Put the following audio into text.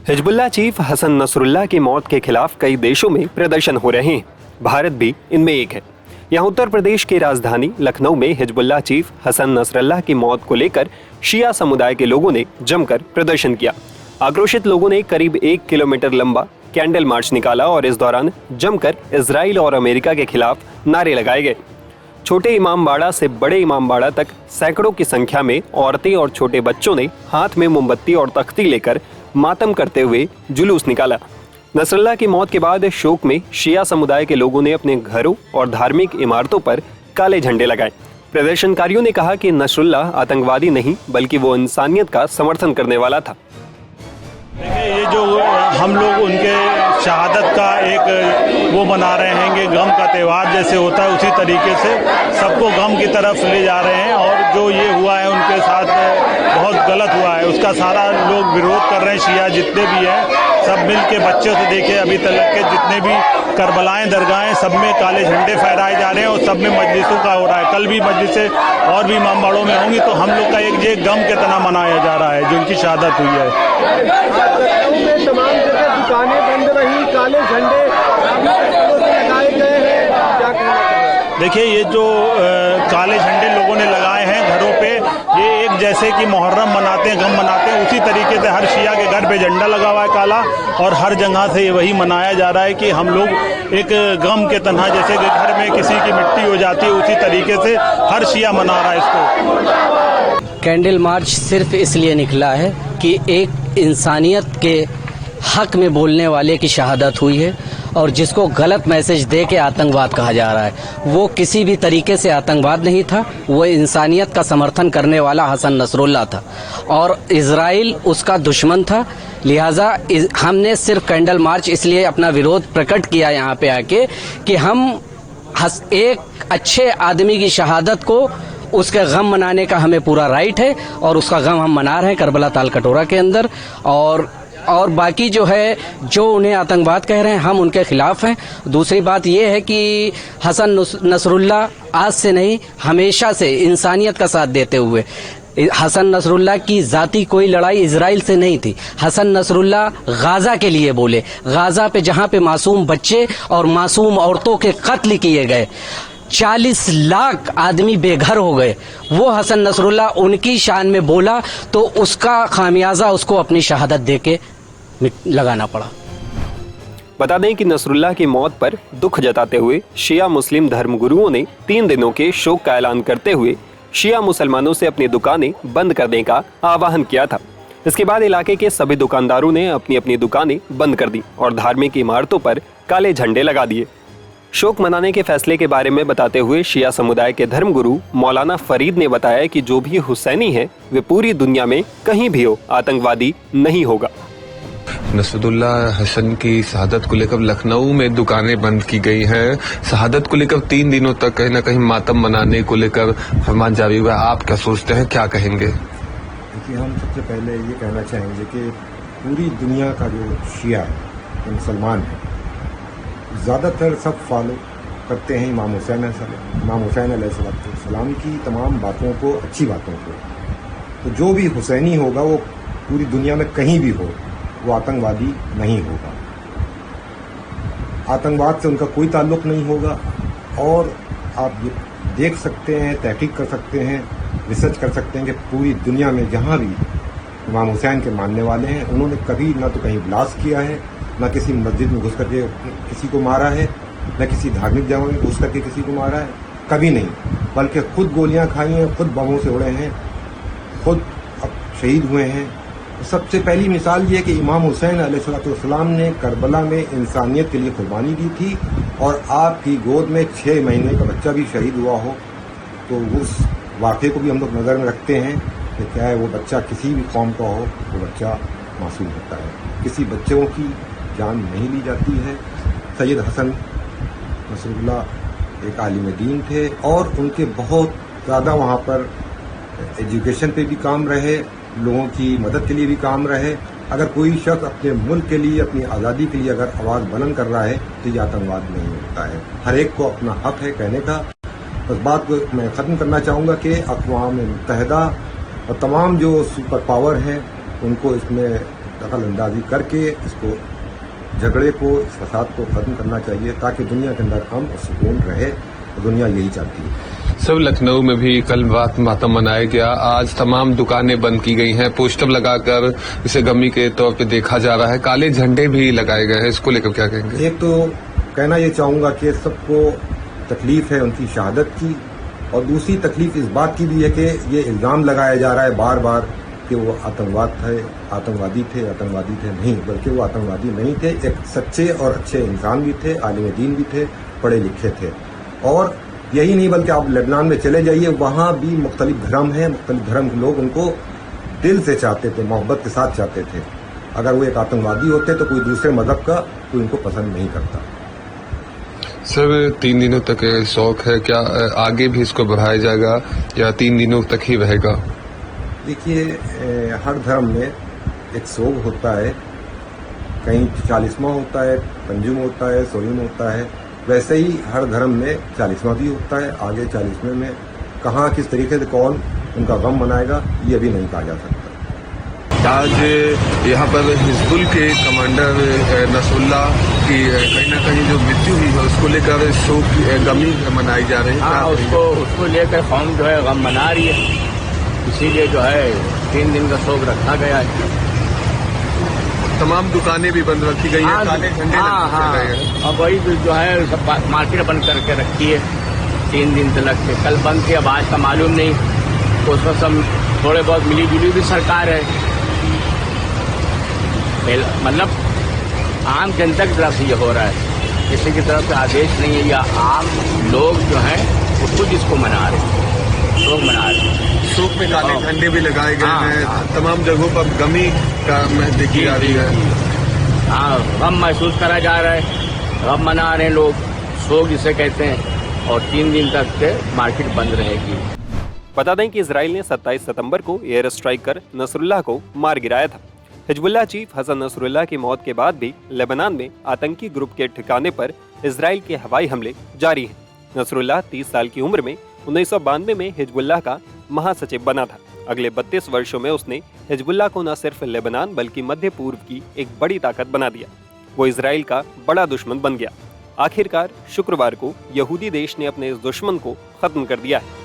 Hezbollah chief Hasan Nasrallah की मौत के खिलाफ कई देशों में प्रदर्शन हो रहे हैं। भारत भी इनमें एक है। यहाँ उत्तर प्रदेश की राजधानी लखनऊ में हिजबुल्लाह चीफ हसन नसरुल्लाह की मौत को लेकर शिया समुदाय के लोगों ने जमकर प्रदर्शन किया। आक्रोशित लोगों ने करीब 1 किलोमीटर लंबा कैंडल मार्च निकाला और इस दौरान जमकर इजराइल और अमेरिका के खिलाफ नारे लगाए गए। छोटे इमामबाड़ा से बड़े इमामबाड़ा तक सैकड़ों की संख्या में औरतें और छोटे बच्चों ने हाथ में मोमबत्ती और तख्ती लेकर मातम करते हुए जुलूस निकाला। नसरुल्लाह की मौत के बाद शोक में शिया समुदाय के लोगों ने अपने घरों और धार्मिक इमारतों पर काले झंडे लगाए। प्रदर्शनकारियों ने कहा कि नसरुल्लाह आतंकवादी नहीं बल्कि वो इंसानियत का समर्थन करने वाला था। देखिए, ये जो हम लोग उनके शहादत का एक वो मना रहे हैं कि गम का त्यौहार जैसे होता है उसी तरीके से सबको गम की तरफ ले जा रहे हैं। और जो ये हुआ है उनके साथ बहुत गलत हुआ है, उसका सारा लोग विरोध कर रहे हैं। शिया जितने भी हैं सब मिल के बच्चों से देखे अभी तक के जितने भी करबलाएं दरगाहें सब में काले झंडे फहराए जा रहे हैं और सब में मजलिसों का हो रहा है। कल भी मजलिसें और भी इमामबाड़ों में होंगी। तो हम लोग का एक ये गम के तरह मनाया जा रहा है जो उनकी शहादत हुई है। तमाम जगह दुकानें बंद रही, काले झंडे लगाए गए हैं, क्या कहना चाहिए? देखिए, ये जो काले झंडे लोगों ने लगाए हैं घरों पे, ये एक जैसे कि मुहर्रम मनाते हैं, गम मनाते हैं, उसी तरीके से हर शिया के घर पे झंडा लगा हुआ है काला। और हर जगह से वही मनाया जा रहा है कि हम लोग एक गम के तरह जैसे कि घर में किसी की मिट्टी हो जाती है उसी तरीके से हर शिया मना रहा है इसको। कैंडल मार्च सिर्फ इसलिए निकला है कि एक इंसानियत के हक में बोलने वाले की शहादत हुई है और जिसको गलत मैसेज दे के आतंकवाद कहा जा रहा है वो किसी भी तरीके से आतंकवाद नहीं था। वो इंसानियत का समर्थन करने वाला हसन नसरुल्लाह था और इजराइल उसका दुश्मन था। लिहाजा हमने सिर्फ कैंडल मार्च इसलिए अपना विरोध प्रकट किया यहाँ पे आके कि हम एक अच्छे आदमी की शहादत को उसके गम मनाने का हमें पूरा राइट है और उसका गम हम मना रहे हैं करबला ताल कटोरा के अंदर। और बाकी जो है जो उन्हें आतंकवाद कह रहे हैं हम उनके खिलाफ हैं। दूसरी बात यह है कि हसन नसरुल्लाह आज से नहीं हमेशा से इंसानियत का साथ देते हुए, हसन नसरुल्लाह की जाती कोई लड़ाई इजराइल से नहीं थी। हसन नसरुल्लाह गाजा के लिए बोले, गाजा पे जहां पे मासूम बच्चे और मासूम औरतों के कत्ल किए गए, 40 लाख आदमी बेघर हो गए, वो हसन नसरुल्लाह उनकी शान में बोला तो उसका खामियाजा उसको अपनी शहादत देके लगाना पड़ा। बता दें कि नसरुल्लाह की मौत पर दुख जताते हुए शिया मुस्लिम धर्मगुरुओं ने 3 दिनों के शोक का ऐलान करते हुए शिया मुसलमानों से अपनी दुकानें बंद करने का आह्वान किया था। इसके बाद इलाके के सभी दुकानदारों ने अपनी अपनी दुकानें बंद कर दी और धार्मिक इमारतों पर काले झंडे लगा दिए। शोक मनाने के फैसले के बारे में बताते हुए शिया समुदाय के धर्मगुरु मौलाना फरीद ने बताया कि जो भी हुसैनी है वे पूरी दुनिया में कहीं भी हो आतंकवादी नहीं होगा। नसरुल्लाह हसन की शहादत को लेकर लखनऊ में दुकानें बंद की गई हैं। शहादत को लेकर 3 दिनों तक कहीं न कहीं मातम मनाने को लेकर फरमान जारी हुआ। आप क्या सोचते हैं, क्या कहेंगे? देखिए, हम सबसे पहले ये कहना चाहेंगे कि पूरी दुनिया का जो शिया है, मुसलमान है, ज़्यादातर सब फॉलो करते हैं इमाम हुसैन अलैहिस्सलाम की तमाम बातों को, अच्छी बातों को। तो जो भी हुसैनी होगा वो पूरी दुनिया में कहीं भी हो वो आतंकवादी नहीं होगा। आतंकवाद से उनका कोई ताल्लुक नहीं होगा। और आप ये देख सकते हैं, तहकीक कर सकते हैं, रिसर्च कर सकते हैं कि पूरी दुनिया में जहाँ भी इमाम हुसैन के मानने वाले हैं उन्होंने कभी ना तो कहीं ब्लास्ट किया है, न किसी मस्जिद में घुस करके किसी को मारा है, न किसी धार्मिक जगह में घुस करके किसी को मारा है, कभी नहीं। बल्कि खुद गोलियां खाई हैं, खुद बमों से उड़े हैं, खुद शहीद हुए हैं। तो सबसे पहली मिसाल ये है कि इमाम हुसैन अलैहिस्सलाम ने करबला में इंसानियत के लिए कुर्बानी दी थी और आपकी गोद में 6 महीने का बच्चा भी शहीद हुआ हो तो उस वाक़े को भी हम लोग नज़र में रखते हैं कि क्या है वो बच्चा किसी भी कौम का हो वो बच्चा मासूम होता है, किसी बच्चों की जान नहीं ली जाती है। सैयद हसन नसरुल्लाह एक आलिम दीन थे और उनके बहुत ज़्यादा वहाँ पर एजुकेशन पे भी काम रहे, लोगों की मदद के लिए भी काम रहे। अगर कोई शख्स अपने मुल्क के लिए, अपनी आज़ादी के लिए अगर आवाज़ बुलंद कर रहा है तो ये आतंकवाद नहीं होता है। हर एक को अपना हक है कहने का। बस बात को मैं ख़त्म करना चाहूँगा कि अक़वाम मुत्तहिदा और तमाम जो सुपर पावर हैं उनको इसमें दखल अंदाजी करके इसको झगड़े को, इस फसाद को खत्म करना चाहिए ताकि दुनिया के अंदर अमन और सुकून रहे। दुनिया यही चाहती है। सब लखनऊ में भी कल रात मातम मनाया गया। आज तमाम दुकानें बंद की गई हैं, पोस्टर लगाकर इसे गमी के तौर पे देखा जा रहा है, काले झंडे भी लगाए गए हैं। इसको लेकर क्या कहेंगे? एक तो कहना ये चाहूंगा कि सबको तकलीफ है उनकी शहादत की, और दूसरी तकलीफ इस बात की भी है कि ये इल्जाम लगाया जा रहा है बार बार कि वो आतंकवादी थे। नहीं, बल्कि वो आतंकवादी नहीं थे, एक सच्चे और अच्छे इंसान भी थे, आलिम दीन भी थे, पढ़े लिखे थे। और यही नहीं बल्कि आप लेबनान में चले जाइए, वहां भी मुख्तलिफ धर्म हैं, मुख्तलिफ धर्म के लोग उनको दिल से चाहते थे, मोहब्बत के साथ चाहते थे। अगर वो एक आतंकवादी होते तो कोई दूसरे मजहब का कोई उनको पसंद नहीं करता। सर 3 दिनों तक शौक है, क्या आगे भी इसको बढ़ाया जाएगा या 3 दिनों तक ही रहेगा? देखिए, हर धर्म में एक शोक होता है, कहीं 40वां होता है, पंजुम होता है, सोहिम होता है, वैसे ही हर धर्म में 40वां भी होता है। आगे 40वें में कहाँ किस तरीके से कौन उनका गम मनाएगा ये भी नहीं कहा जा सकता। आज यहाँ पर हिजबुल के कमांडर नसरुल्लाह की कहीं ना कहीं जो मृत्यु हुई है उसको लेकर शोक गमी मनाई जा रही है। हाँ, उसको लेकर कौम जो है गम मना रही है, इसीलिए जो है 3 दिन का शोक रखा गया है। तमाम दुकानें भी बंद रखी गई हैं, काले झंडे लगाए गए हैं। और वही जो है सब मार्केट बंद करके रखी है 3 दिन तक के। कल बंद थी, अब आज का मालूम नहीं, तो उसमें सब थोड़े बहुत मिली जुली भी सरकार है, मतलब आम जनता की तरफ से ये हो रहा है, किसी की तरफ से आदेश नहीं है, या आम लोग जो हैं वो खुद इसको मना रहे हैं, लोग मना रहे हैं। शोक में काले झंडे भी लगाए गए हैं, तमाम जगहों पर गमी का देखी जा रही है। हाँ, गम महसूस करा जा रहा है, गम मना रहे हैं लोग, शोक जिसे कहते हैं, और 3 दिन तक के मार्केट बंद रहेगी। बता दें कि इजराइल ने 27 सितंबर को एयर स्ट्राइक कर नसरुल्लाह को मार गिराया था। हिजबुल्लाह चीफ हसन नसरुल्लाह की मौत के बाद भी लेबनान में आतंकी ग्रुप के ठिकाने पर इजराइल के हवाई हमले जारी हैं। नसरुल्लाह 30 साल की उम्र में 1992 में हिजबुल्लाह का महासचिव बना था। अगले 32 वर्षों में उसने हिजबुल्लाह को न सिर्फ लेबनान बल्कि मध्य पूर्व की एक बड़ी ताकत बना दिया। वो इजराइल का बड़ा दुश्मन बन गया। आखिरकार शुक्रवार को यहूदी देश ने अपने इस दुश्मन को खत्म कर दिया है।